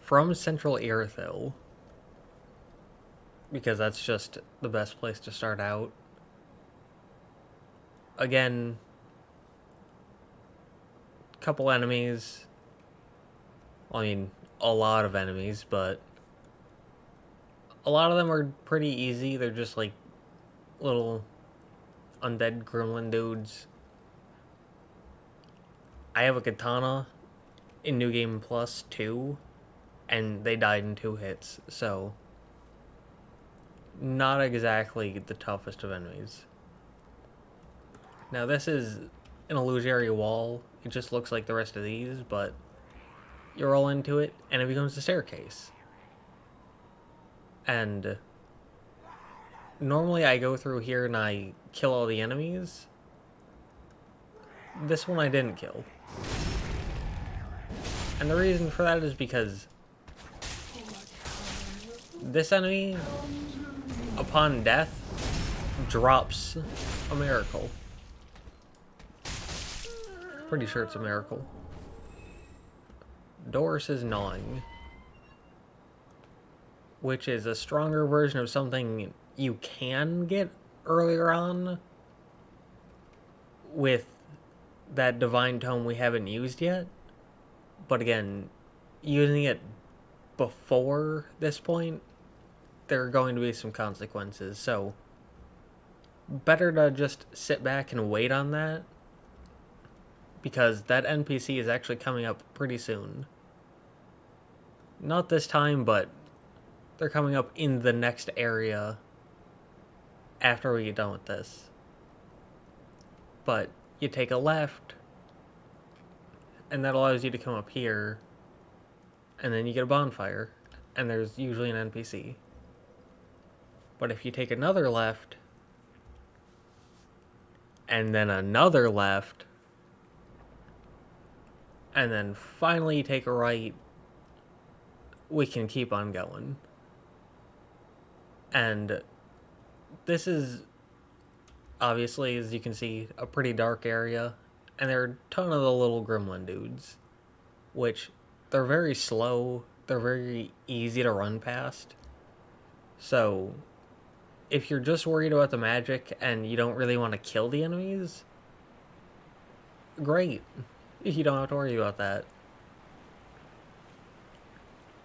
from Central Irithyll, because that's just the best place to start out. Again, couple enemies. Well, I mean, a lot of enemies, but a lot of them are pretty easy. They're just like little undead gremlin dudes. I have a katana in New Game Plus 2, and they died in 2 hits, so not exactly the toughest of enemies. Now this is an illusory wall. It just looks like the rest of these, but you roll into it, and it becomes a staircase. And normally I go through here and I kill all the enemies. This one I didn't kill. And the reason for that is because this enemy, upon death, drops a miracle. Pretty sure it's a miracle. Doris is gnawing, which is a stronger version of something you can get earlier on with that divine tome we haven't used yet. But again, using it before this point, there are going to be some consequences. So, better to just sit back and wait on that, because that NPC is actually coming up pretty soon. Not this time, but they're coming up in the next area after we get done with this. But you take a left, and that allows you to come up here, and then you get a bonfire, and there's usually an NPC. But if you take another left, and then another left, and then finally you take a right, we can keep on going. And this is, obviously, as you can see, a pretty dark area, and there are a ton of the little gremlin dudes, which they're very slow, they're very easy to run past. So, if you're just worried about the magic and you don't really want to kill the enemies, great. You don't have to worry about that.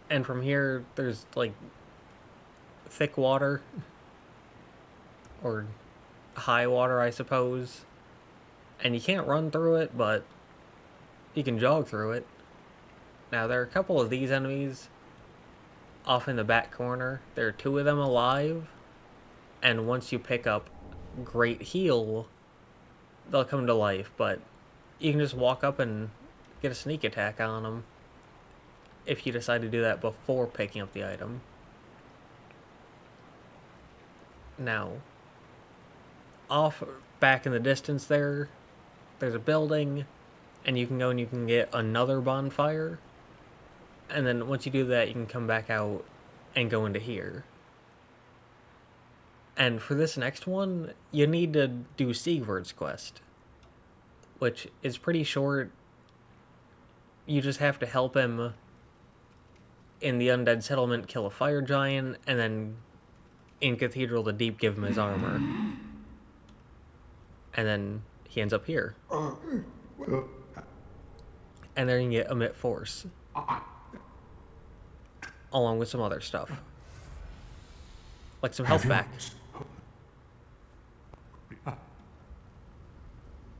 And from here, there's like thick water, or high water, I suppose. And you can't run through it, but you can jog through it. Now, there are a couple of these enemies off in the back corner. There are 2 of them alive, and once you pick up Great Heal, they'll come to life, but you can just walk up and get a sneak attack on them if you decide to do that before picking up the item. Now, off back in the distance there's a building, and you can go and you can get another bonfire, and then once you do that, you can come back out and go into here. And for this next one, you need to do Siegward's quest, which is pretty short. You just have to help him in the undead settlement kill a fire giant, and then in Cathedral the Deep give him his armor. And then he ends up here. And there you can get Emit Force, along with some other stuff, like some health back.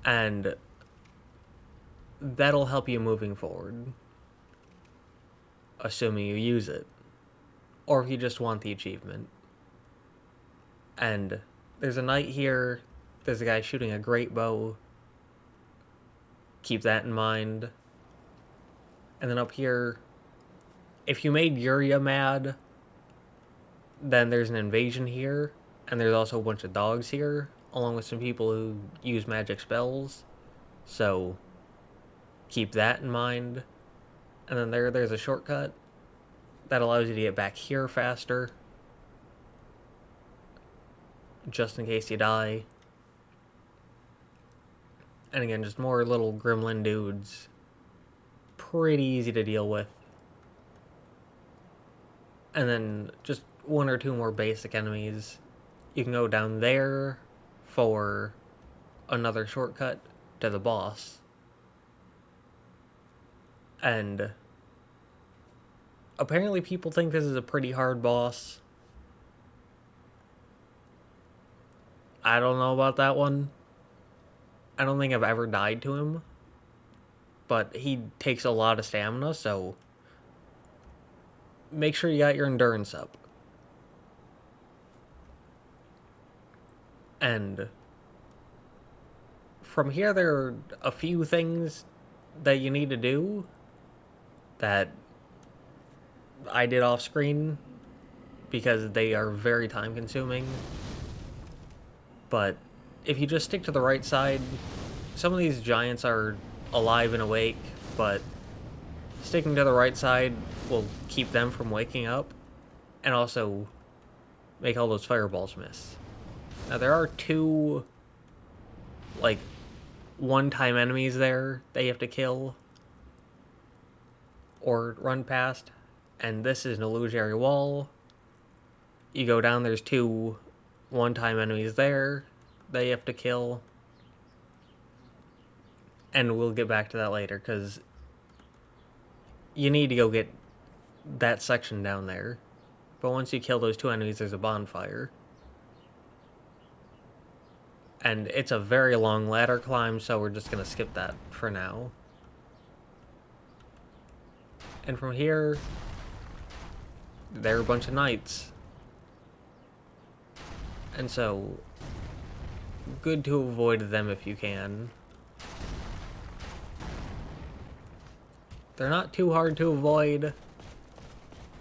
And that'll help you moving forward, assuming you use it, or if you just want the achievement. And there's a knight here, there's a guy shooting a great bow, keep that in mind. And then up here, if you made Yuria mad, then there's an invasion here, and there's also a bunch of dogs here, along with some people who use magic spells, so keep that in mind. And then there's a shortcut that allows you to get back here faster, just in case you die. And again, just more little gremlin dudes. Pretty easy to deal with. And then just one or two more basic enemies. You can go down there for another shortcut to the boss. And apparently people think this is a pretty hard boss. I don't know about that one. I don't think I've ever died to him. But he takes a lot of stamina, so make sure you got your endurance up. And from here, there are a few things that you need to do that I did off screen because they are very time consuming. But if you just stick to the right side, some of these giants are alive and awake, but sticking to the right side will keep them from waking up and also make all those fireballs miss. Now there are two like one-time enemies there that you have to kill or run past, and this is an illusory wall. You go down, there's two one-time enemies there that you have to kill, and we'll get back to that later because you need to go get that section down there. But once you kill those two enemies, there's a bonfire. And it's a very long ladder climb, so we're just going to skip that for now. And from here, there are a bunch of knights. And so, good to avoid them if you can. They're not too hard to avoid,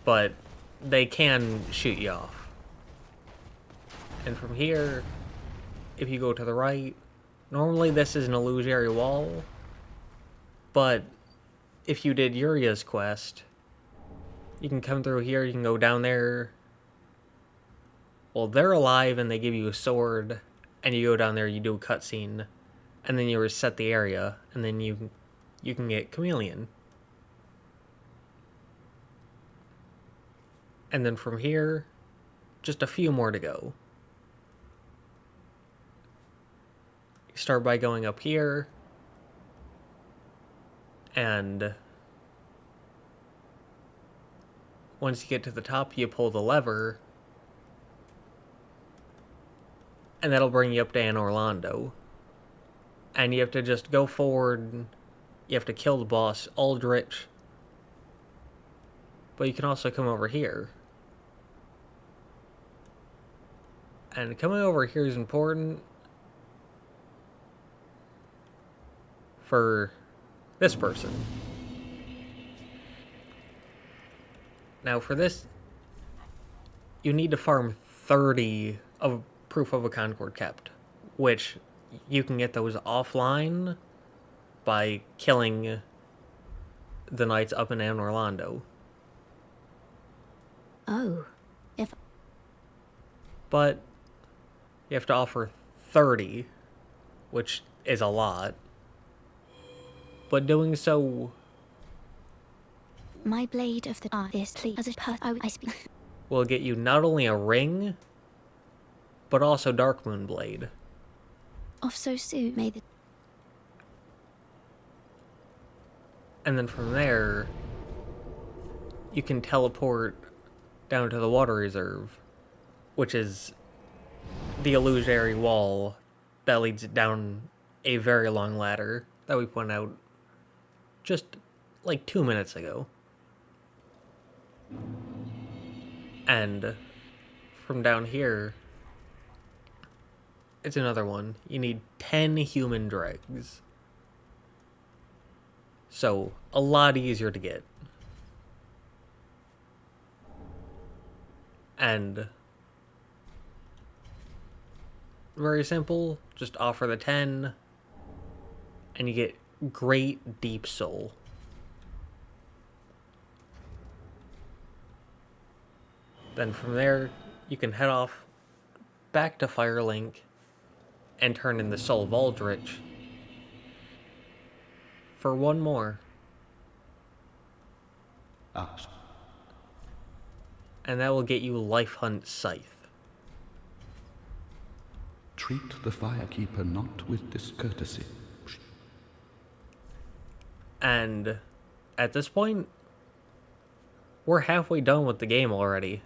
but they can shoot you off. And from here, if you go to the right, normally this is an illusory wall, but if you did Uria's quest, you can come through here, you can go down there. Well, they're alive and they give you a sword, and you go down there, you do a cutscene, and then you reset the area, and then you can get Chameleon. And then from here, just a few more to go. You start by going up here, and once you get to the top, you pull the lever, and that'll bring you up to Anor Londo. And you have to just go forward, you have to kill the boss, Aldrich, but you can also come over here. And coming over here is important for this person. Now for this, you need to farm 30 of Proof of a Concord Kept, which you can get those offline by killing the knights up in Anor Londo. Oh, But you have to offer 30, which is a lot. But doing so my blade of the artist, please, as a I speak. will get you not only a ring, but also Darkmoon Blade. Off so soon, may the... And then from there, you can teleport down to the water reserve, which is the illusory wall that leads down a very long ladder that we pointed out just like 2 minutes ago. And from down here, it's another one. You need 10 human dregs. So, a lot easier to get. And very simple, just offer the 10, and you get Great Deep Soul. Then from there, you can head off back to Firelink and turn in the Soul of Aldrich for one more. and that will get you Life Hunt Scythe. Treat the Firekeeper not with discourtesy. And at this point, we're halfway done with the game already.